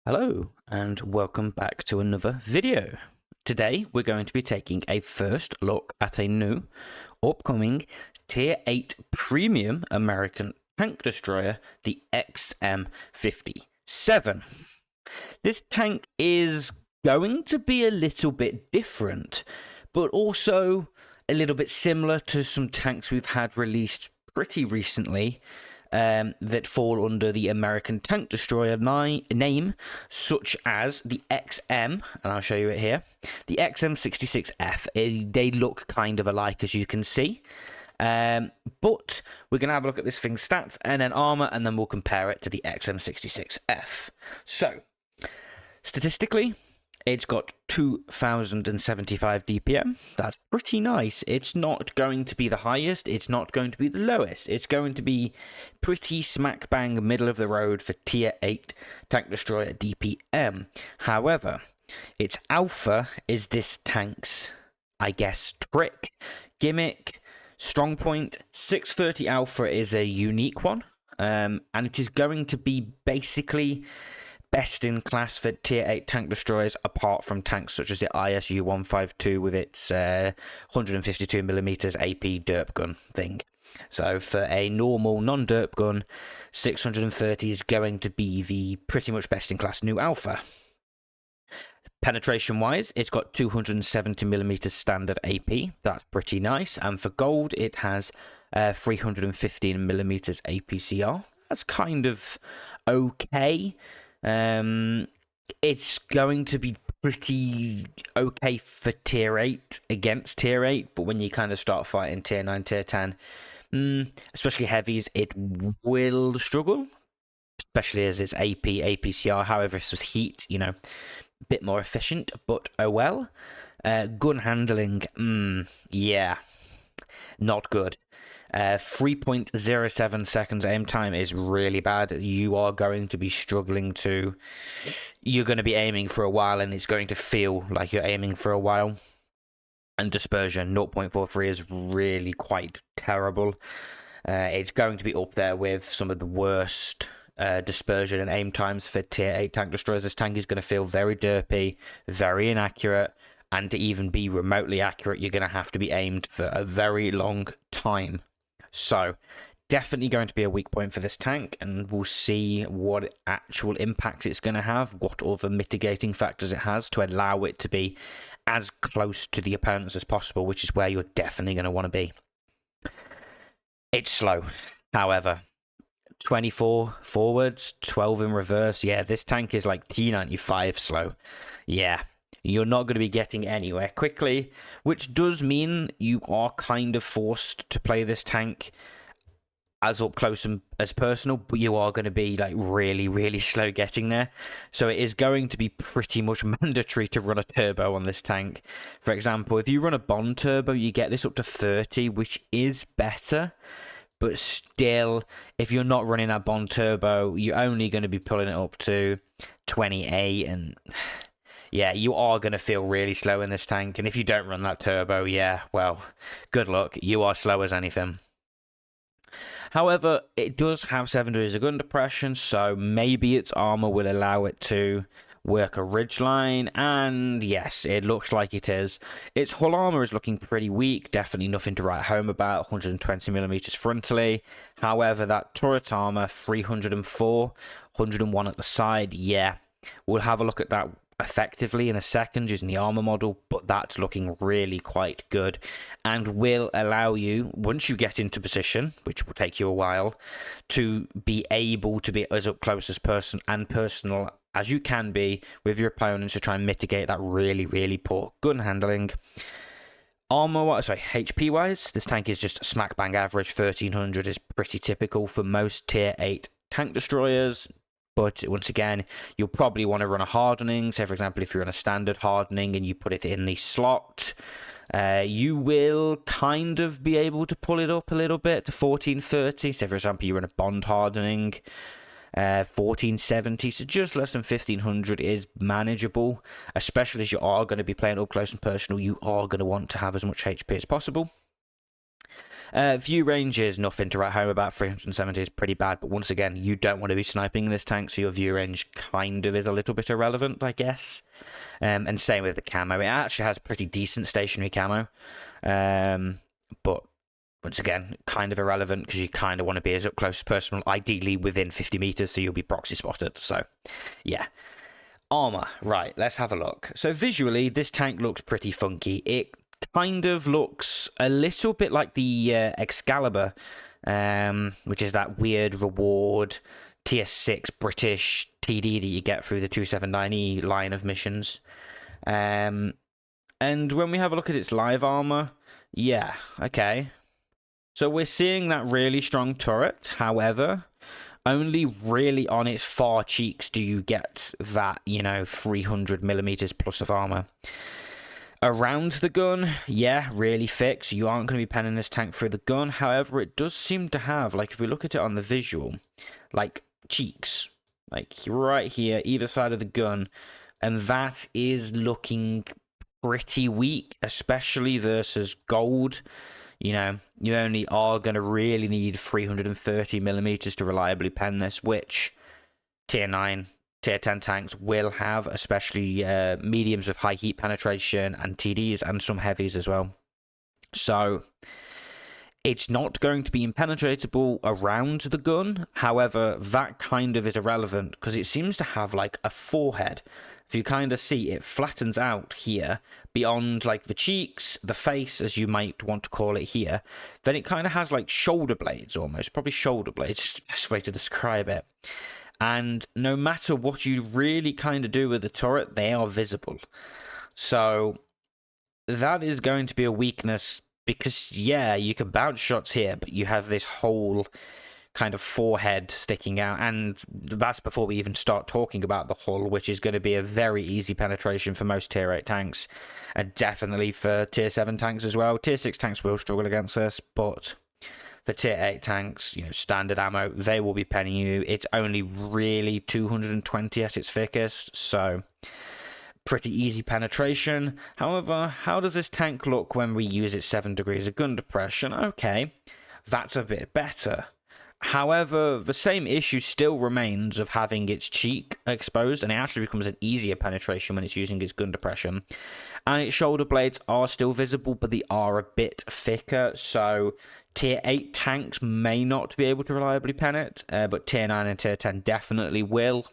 Hello and welcome back to another video. Today we're going to be taking a first look at a new upcoming Tier 8 Premium American tank destroyer, the XM57. This tank is going to be a little bit different, but also a little bit similar to some tanks we've had released pretty recently. That fall under the American Tank Destroyer name, such as the XM, and I'll show you it here, the XM57F. They look kind of alike, as you can see. But we're going to have a look at this thing's stats and then armor, and then we'll compare it to the XM56F. So, statistically, it's got 2,075 DPM. That's pretty nice. It's not going to be the highest. It's not going to be the lowest. It's going to be pretty smack bang middle of the road for Tier 8 Tank Destroyer DPM. However, its alpha is this tank's, I guess, trick, gimmick, strong point. 630 alpha is a unique one. And it is going to be basically best in class for Tier 8 tank destroyers, apart from tanks such as the ISU 152 with its 152mm AP derp gun thing. So for a normal non-derp gun, 630 is going to be the pretty much best in class new alpha. Penetration wise, it's got 270mm standard AP. That's pretty nice. And for gold, it has 315mm APCR. That's kind of okay. It's going to be pretty okay for Tier 8 against Tier 8, but when you kind of start fighting Tier 9, Tier 10, especially heavies, it will struggle, especially as it's AP, APCR. However, if this was heat, a bit more efficient, but oh well. Gun handling, yeah, not good. 3.07 seconds aim time is really bad. You are going to be struggling you're going to be aiming for a while, and it's going to feel like you're aiming for a while. And dispersion 0.43 is really quite terrible. It's going to be up there with some of the worst dispersion and aim times for Tier 8 tank destroyers. This tank is going to feel very derpy, very inaccurate, and to even be remotely accurate, you're going to have to be aimed for a very long time. So, definitely going to be a weak point for this tank, and we'll see what actual impact it's going to have, what other mitigating factors it has to allow it to be as close to the opponents as possible, which is where you're definitely going to want to be. It's slow, however. 24 forwards, 12 in reverse. Yeah, this tank is like T95 slow. Yeah. You're not going to be getting anywhere quickly, which does mean you are kind of forced to play this tank as up close and as personal, but you are going to be like really, really slow getting there. So it is going to be pretty much mandatory to run a turbo on this tank. For example, if you run a Bond turbo, you get this up to 30, which is better. But still, if you're not running that Bond turbo, you're only going to be pulling it up to 28, and yeah, you are going to feel really slow in this tank. And if you don't run that turbo, yeah, well, good luck. You are slow as anything. However, it does have 7 degrees of gun depression, so maybe its armor will allow it to work a ridgeline, and yes, it looks like it is. Its hull armor is looking pretty weak, definitely nothing to write home about, 120mm frontally. However, that turret armor, 304, 101 at the side, yeah, we'll have a look at that effectively in a second using the armor model, but that's looking really quite good and will allow you, once you get into position, which will take you a while, to be able to be as up close as personal as you can be with your opponents to try and mitigate that really, really poor gun handling. HP wise, this tank is just smack bang average. 1300 is pretty typical for most Tier 8 tank destroyers. But once again, you'll probably want to run a hardening. So, for example, if you're on a standard hardening and you put it in the slot, you will kind of be able to pull it up a little bit to 1430. So, for example, you run a Bond hardening, 1470. So, just less than 1500 is manageable, especially as you are going to be playing up close and personal. You are going to want to have as much HP as possible. View range is nothing to write home about. 370 is pretty bad, but once again, you don't want to be sniping in this tank, so your view range kind of is a little bit irrelevant, I guess. And same with the camo. It actually has pretty decent stationary camo, but once again, kind of irrelevant because you kind of want to be as up close as possible, ideally within 50 meters, so you'll be proxy spotted. So, yeah. Armor. Right, let's have a look. So visually, this tank looks pretty funky. It kind of looks a little bit like the Excalibur, which is that weird reward tier 6 British TD that you get through the 279E line of missions. And when we have a look at its live armor, yeah, okay. So we're seeing that really strong turret. However, only really on its far cheeks do you get that, 300 millimeters plus of armor. Around the gun, yeah, really thick, so you aren't going to be penning this tank through the gun. However, it does seem to have, like, if we look at it on the visual, like, cheeks, like, right here, either side of the gun, and that is looking pretty weak, especially versus gold. You only are going to really need 330 millimeters to reliably pen this, which tier 9, tier 10 tanks will have, especially mediums with high heat penetration and TDs and some heavies as well. So it's not going to be impenetratable around the gun. However, that kind of is irrelevant because it seems to have like a forehead. If you kind of see, it flattens out here beyond like the cheeks, the face, as you might want to call it here. Then it kind of has like shoulder blades almost, probably shoulder blades, just the best way to describe it. And no matter what you really kind of do with the turret, they are visible. So that is going to be a weakness because, yeah, you can bounce shots here, but you have this whole kind of forehead sticking out, and that's before we even start talking about the hull, which is going to be a very easy penetration for most tier 8 tanks, and definitely for tier 7 tanks as well. Tier 6 tanks will struggle against this, but for tier 8 tanks, standard ammo, they will be penning you. It's only really 220 at its thickest, so pretty easy penetration. However, how does this tank look when we use its 7 degrees of gun depression? Okay, that's a bit better. However, the same issue still remains of having its cheek exposed, and it actually becomes an easier penetration when it's using its gun depression. And its shoulder blades are still visible, but they are a bit thicker, so tier 8 tanks may not be able to reliably pen it, but tier 9 and tier 10 definitely will.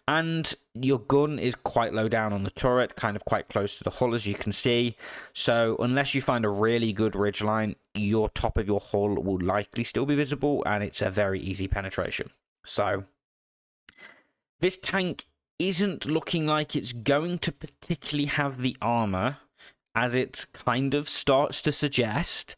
And your gun is quite low down on the turret, kind of quite close to the hull, as you can see. So unless you find a really good ridgeline, your top of your hull will likely still be visible, and it's a very easy penetration. So this tank isn't looking like it's going to particularly have the armor, as it kind of starts to suggest,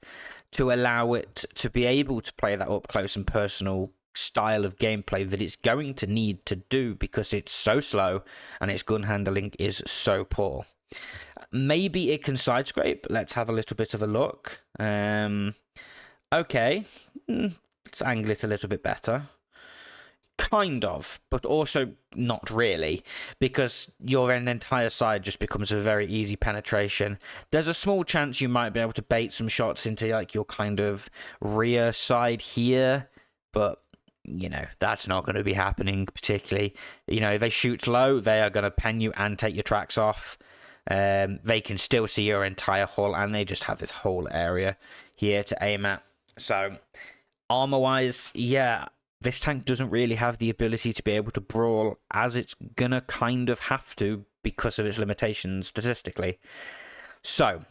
to allow it to be able to play that up close and personal style of gameplay that it's going to need to do because it's so slow and its gun handling is so poor. Maybe it can side scrape. Let's have a little bit of a look. Okay, let's angle it a little bit better. Kind of, but also not really, because your entire side just becomes a very easy penetration. There's a small chance you might be able to bait some shots into like your kind of rear side here, but that's not going to be happening particularly. If they shoot low, they are going to pen you and take your tracks off. They can still see your entire hull, and they just have this whole area here to aim at. So, armor-wise, yeah, this tank doesn't really have the ability to be able to brawl, as it's going to kind of have to because of its limitations statistically. So,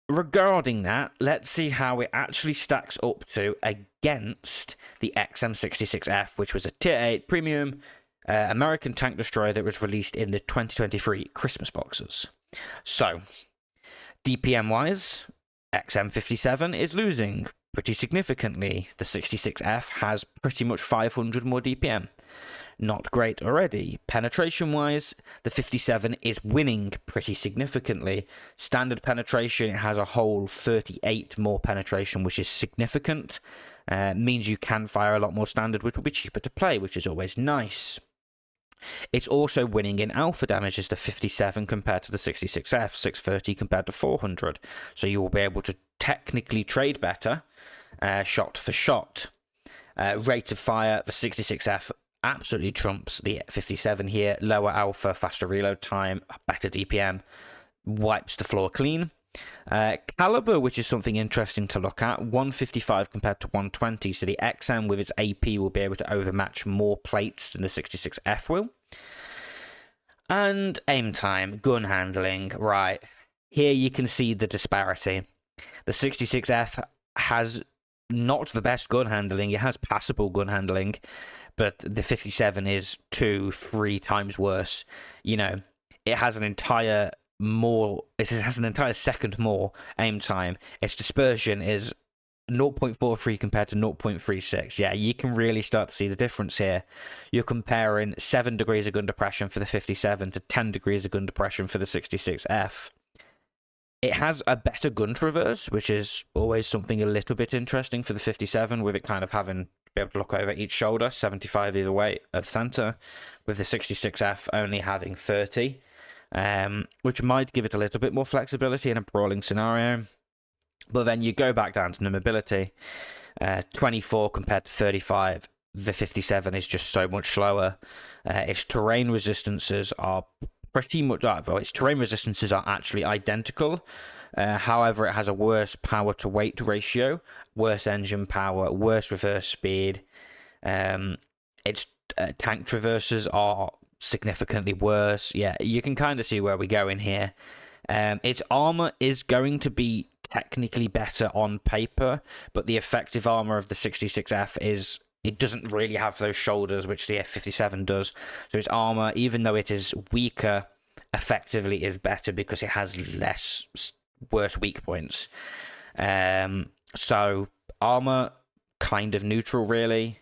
regarding that, let's see how it actually stacks up to against the XM57, which was a tier 8 premium American tank destroyer that was released in the 2023 Christmas boxes. So, DPM wise, XM57 is losing pretty significantly. The 66F has pretty much 500 more DPM. Not great already. Penetration wise, the 57 is winning pretty significantly. Standard penetration, it has a whole 38 more penetration, which is significant. Means you can fire a lot more standard, which will be cheaper to play, which is always nice. It's also winning in alpha damage as the 57 compared to the 66F, 630 compared to 400. So you will be able to technically trade better, shot for shot. Rate of fire, the 66F absolutely trumps the 57 here. Lower alpha, faster reload time, better DPM, wipes the floor clean. Caliber, which is something interesting to look at, 155 compared to 120, so the XM with its AP will be able to overmatch more plates than the 66F will. And aim time, gun handling, right, here you can see the disparity. The 66F has not the best gun handling, it has passable gun handling, but the 57 is 2-3 times worse. You know, it has an entire second more aim time. Its dispersion is 0.43 compared to 0.36. Yeah, you can really start to see the difference here. You're comparing 7 degrees of gun depression for the 57 to 10 degrees of gun depression for the 66F. It has a better gun traverse, which is always something a little bit interesting for the 57, with it kind of having to be able to look over each shoulder, 75 either way of center, with the 66F only having 30. Which might give it a little bit more flexibility in a brawling scenario. But then you go back down to the mobility, 24 compared to 35. The 57 is just so much slower. Its terrain resistances are pretty much, its terrain resistances are actually identical. However, it has a worse power to weight ratio, worse engine power, worse reverse speed. Its tank traverses are significantly worse. Yeah, you can kind of see where we're going here. Its armor is going to be technically better on paper, but the effective armor of the 66F is, it doesn't really have those shoulders which the F57 does. So its armor, even though it is weaker, effectively is better because it has worse weak points. So armor kind of neutral, really.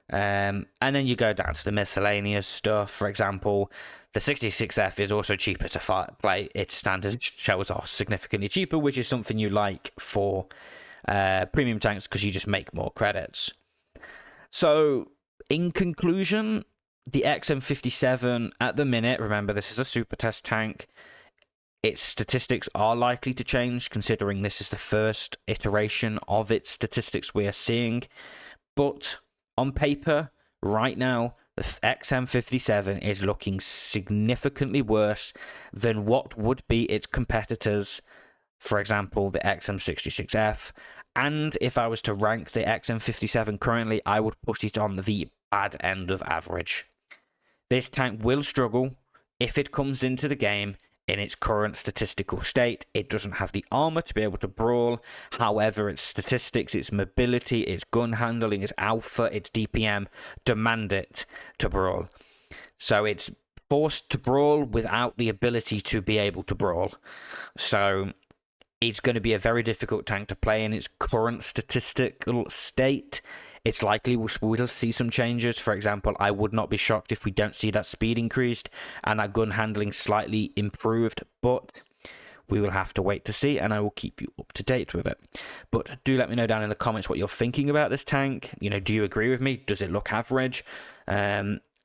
And then you go down to the miscellaneous stuff. For example, the 66F is also cheaper to play. Its standard shells are significantly cheaper, which is something you like for premium tanks because you just make more credits. So, in conclusion, the XM57 at the minute, remember this is a Supertest tank, its statistics are likely to change considering this is the first iteration of its statistics we are seeing. But on paper, right now, the XM57 is looking significantly worse than what would be its competitors, for example, the XM66F. And if I was to rank the XM57 currently, I would put it on the bad end of average. This tank will struggle if it comes into the game in its current statistical state. It doesn't have the armor to be able to brawl. However, its statistics, its mobility, its gun handling, its alpha, its DPM demand it to brawl. So it's forced to brawl without the ability to be able to brawl. So it's going to be a very difficult tank to play in its current statistical state. It's likely we'll see some changes. For example, I would not be shocked if we don't see that speed increased and that gun handling slightly improved, but we will have to wait to see, and I will keep you up to date with it. But do let me know down in the comments what you're thinking about this tank. You know, do you agree with me? Does it look average?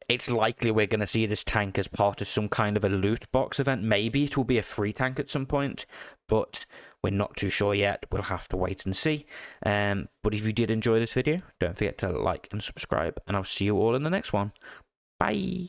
It's likely we're going to see this tank as part of some kind of a loot box event. Maybe it will be a free tank at some point, but we're not too sure yet. We'll have to wait and see. But if you did enjoy this video, don't forget to like and subscribe, and I'll see you all in the next one. Bye!